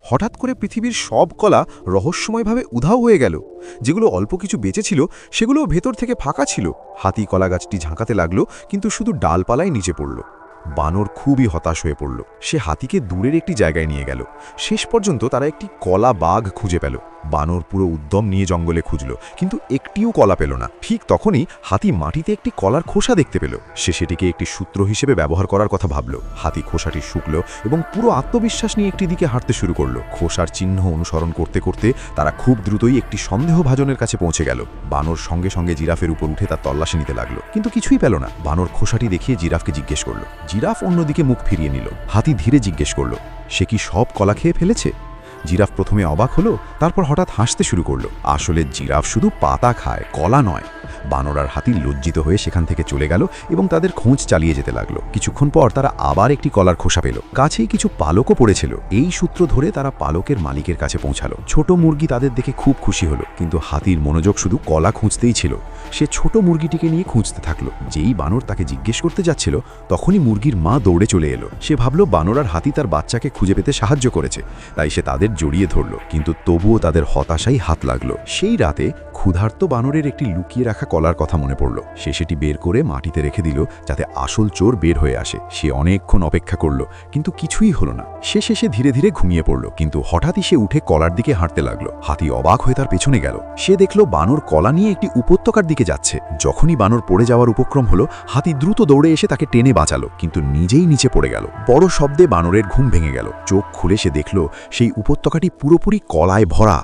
হঠাৎ করে পৃথিবীর সব কলা রহস্যময়ভাবে উধাও হয়ে গেল। যেগুলো অল্প কিছু বেঁচে ছিল সেগুলোও ভেতর থেকে ফাঁকা ছিল। হাতি কলা গাছটি ঝাঁকাতে লাগলো, কিন্তু শুধু ডালপালায় নিচে পড়ল। বানর খুবই হতাশ হয়ে পড়ল। সে হাতিকে দূরের একটি জায়গায় নিয়ে গেল। শেষ পর্যন্ত তারা একটি কলা বাঘ খুঁজে পেল। বানর পুরো উদ্যম নিয়ে জঙ্গলে খুঁজল, কিন্তু একটিও কলা পেল না। ঠিক তখনই হাতি মাটিতে একটি কলার খোসা দেখতে পেল। সে সেটিকে একটি সূত্র হিসেবে ব্যবহার করার কথা ভাবল। হাতি খোসাটি শুকল এবং পুরো আত্মবিশ্বাস নিয়ে একটি দিকে হাঁটতে শুরু করল। খোসার চিহ্ন অনুসরণ করতে করতে তারা খুব দ্রুতই একটি সন্দেহভাজনের কাছে পৌঁছে গেল। বানর সঙ্গে সঙ্গে জিরাফের উপর উঠে তার তল্লাশি নিতে লাগলো, কিন্তু কিছুই পেল না। বানর খোসাটি দেখিয়ে জিরাফকে জিজ্ঞেস করল। জিরাফ অন্যদিকে মুখ ফিরিয়ে নিল। হাতি ধীরে জিজ্ঞেস করল, সে কি সব কলা খেয়ে ফেলেছে? জিরাফ প্রথমে অবাক হলো, তারপর হঠাৎ হাসতে শুরু করলো। আসলে জিরাফ শুধু পাতা খায়, কলা নয়। বানর আর হাতি লজ্জিত হয়ে সেখান থেকে চলে গেল এবং তাদের খোঁজ চালিয়ে যেতে লাগলো। কিছুক্ষণ পর তারা আবার একটি কলার খোসা পেল। কাছেই কিছু পালকও পড়েছিল। এই সূত্র ধরে তারা পালকের মালিকের কাছে পৌঁছালো। ছোট মুরগি তাদের দেখে খুব খুশি হলো, কিন্তু হাতির মনোযোগ শুধু কলা খুঁজতেই ছিল। সে ছোট মুরগিটিকে নিয়ে খুঁজতে থাকলো। যেই বানর তাকে জিজ্ঞেস করতে যাচ্ছিল, তখনই মুরগির মা দৌড়ে চলে এলো। সে ভাবল বানর আর হাতি তার বাচ্চাকে খুঁজে পেতে সাহায্য করেছে, তাই সে তাদের জড়িয়ে ধরল। কিন্তু তবুও তাদের হতাশাই হাত লাগলো। সেই রাতে ক্ষুধার্ত বানরের একটি লুকিয়ে রাখা কলার কথা মনে পড়ল। সে সেটি বের করে মাটিতে রেখে দিল, যাতে আসল চোর বের হয়ে আসে। সে অনেকক্ষণ অপেক্ষা করল, কিন্তু কিছুই হলো না। সে শেষে ধীরে ধীরে ঘুমিয়ে পড়ল, কিন্তু হঠাৎই সে উঠে কলার দিকে হাঁটতে লাগলো। হাতি অবাক হয়ে তার পেছনে গেল। সে দেখল বানর কলা নিয়ে একটি উপত্যকার দিকে যাচ্ছে। যখনই বানর পড়ে যাওয়ার উপক্রম হলো, হাতি দ্রুত দৌড়ে এসে তাকে টেনে বাঁচালো, কিন্তু নিজেই নিচে পড়ে গেল। বড় শব্দে বানরের ঘুম ভেঙে গেল। চোখ খুলে সে দেখল সেই উপত্যকাটি পুরোপুরি কলায় ভরা।